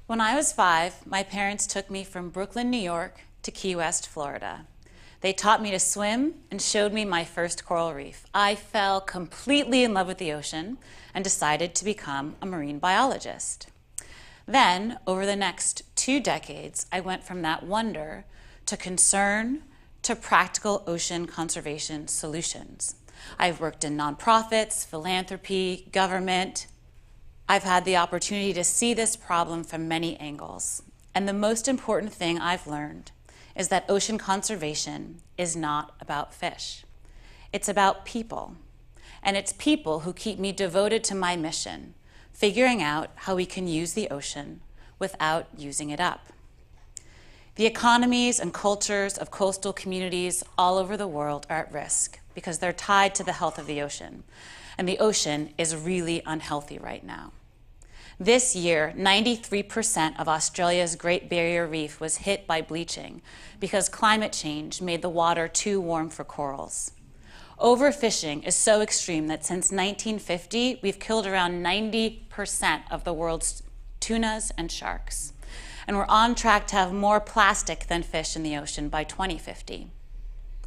When I was 5, my parents took me from Brooklyn, New York to Key West, Florida. They taught me to swim and showed me my first coral reef. I fell completely in love with the ocean and decided to become a marine biologist. Then, over the next 2 decades, I went from that wonder to concern to practical ocean conservation solutions. I've worked in nonprofits, philanthropy, government. I've had the opportunity to see this problem from many angles. And the most important thing I've learned is that ocean conservation is not about fish. It's about people. And it's people who keep me devoted to my mission, figuring out how we can use the ocean without using it up. The economies and cultures of coastal communities all over the world are at risk because they're tied to the health of the ocean. And the ocean is really unhealthy right now. This year, 93% of Australia's Great Barrier Reef was hit by bleaching because climate change made the water too warm for corals. Overfishing is so extreme that since 1950, we've killed around 90% of the world's tunas and sharks. And we're on track to have more plastic than fish in the ocean by 2050.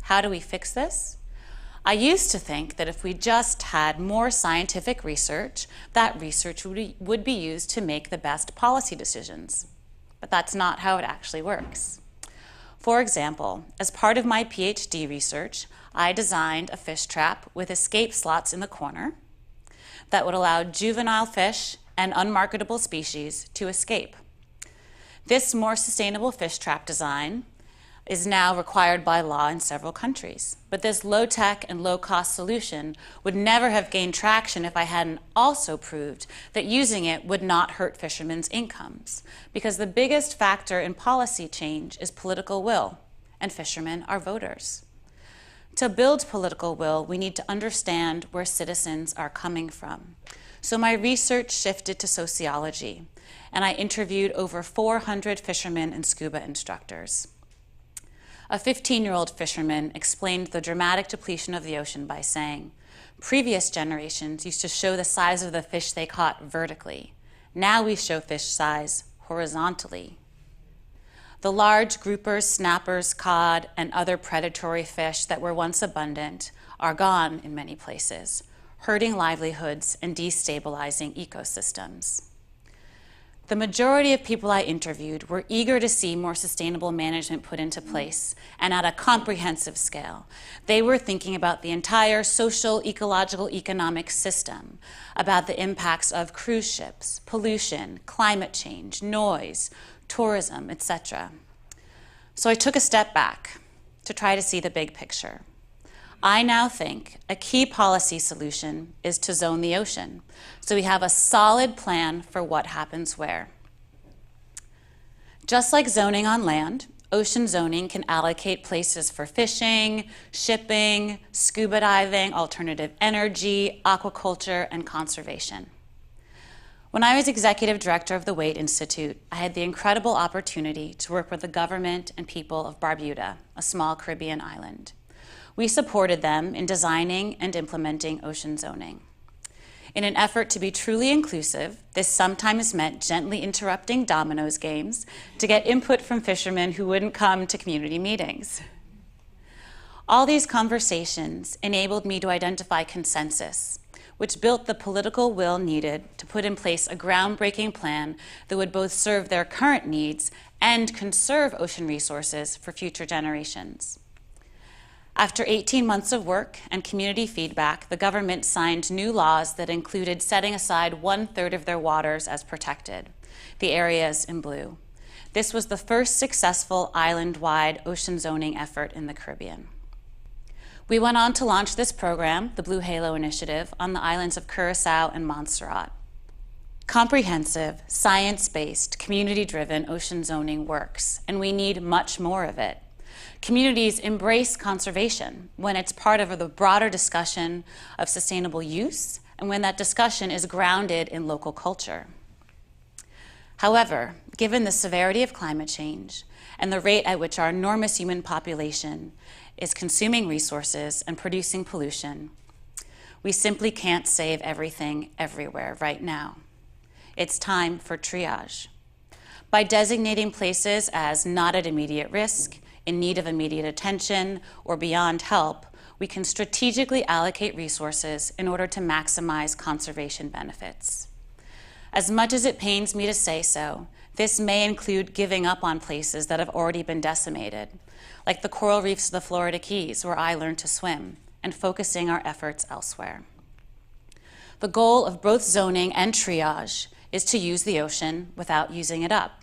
How do we fix this? I used to think that if we just had more scientific research, that research would be used to make the best policy decisions. But that's not how it actually works. For example, as part of my PhD research, I designed a fish trap with escape slots in the corner that would allow juvenile fish and unmarketable species to escape. This more sustainable fish trap design is now required by law in several countries. But this low-tech and low-cost solution would never have gained traction if I hadn't also proved that using it would not hurt fishermen's incomes, because the biggest factor in policy change is political will, and fishermen are voters. To build political will, we need to understand where citizens are coming from. So my research shifted to sociology, and I interviewed over 400 fishermen and scuba instructors. A 15-year-old fisherman explained the dramatic depletion of the ocean by saying, previous generations used to show the size of the fish they caught vertically. Now we show fish size horizontally. The large groupers, snappers, cod, and other predatory fish that were once abundant are gone in many places, hurting livelihoods and destabilizing ecosystems. The majority of people I interviewed were eager to see more sustainable management put into place and at a comprehensive scale. They were thinking about the entire social, ecological, economic system, about the impacts of cruise ships, pollution, climate change, noise, tourism, etc. So I took a step back to try to see the big picture. I now think a key policy solution is to zone the ocean, so we have a solid plan for what happens where. Just like zoning on land, ocean zoning can allocate places for fishing, shipping, scuba diving, alternative energy, aquaculture, and conservation. When I was executive director of the Waitt Institute, I had the incredible opportunity to work with the government and people of Barbuda, a small Caribbean island. We supported them in designing and implementing ocean zoning. In an effort to be truly inclusive, this sometimes meant gently interrupting dominoes games to get input from fishermen who wouldn't come to community meetings. All these conversations enabled me to identify consensus, which built the political will needed to put in place a groundbreaking plan that would both serve their current needs and conserve ocean resources for future generations. After 18 months of work and community feedback, the government signed new laws that included setting aside 1/3 of their waters as protected, the areas in blue. This was the first successful island-wide ocean zoning effort in the Caribbean. We went on to launch this program, the Blue Halo Initiative, on the islands of Curaçao and Montserrat. Comprehensive, science-based, community-driven ocean zoning works, and we need much more of it. Communities embrace conservation when it's part of the broader discussion of sustainable use and when that discussion is grounded in local culture. However, given the severity of climate change and the rate at which our enormous human population is consuming resources and producing pollution, we simply can't save everything everywhere right now. It's time for triage. By designating places as not at immediate risk, in need of immediate attention, or beyond help, we can strategically allocate resources in order to maximize conservation benefits. As much as it pains me to say so, this may include giving up on places that have already been decimated, like the coral reefs of the Florida Keys, where I learned to swim, and focusing our efforts elsewhere. The goal of both zoning and triage is to use the ocean without using it up.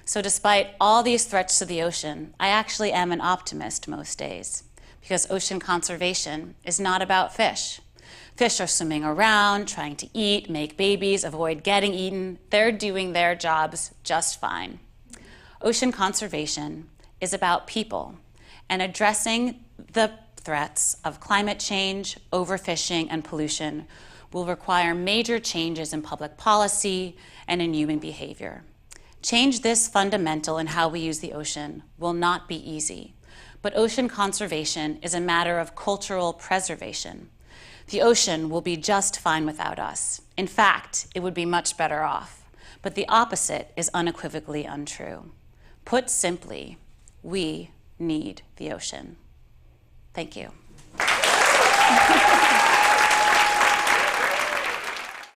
So despite all these threats to the ocean, I actually am an optimist most days, because ocean conservation is not about fish. Fish are swimming around, trying to eat, make babies, avoid getting eaten. They're doing their jobs just fine. Ocean conservation is about people and addressing the threats of climate change, overfishing, and pollution will require major changes in public policy and in human behavior. Change this fundamental in how we use the ocean will not be easy, but ocean conservation is a matter of cultural preservation. The ocean will be just fine without us. In fact, it would be much better off. But the opposite is unequivocally untrue. Put simply, we need the ocean. Thank you.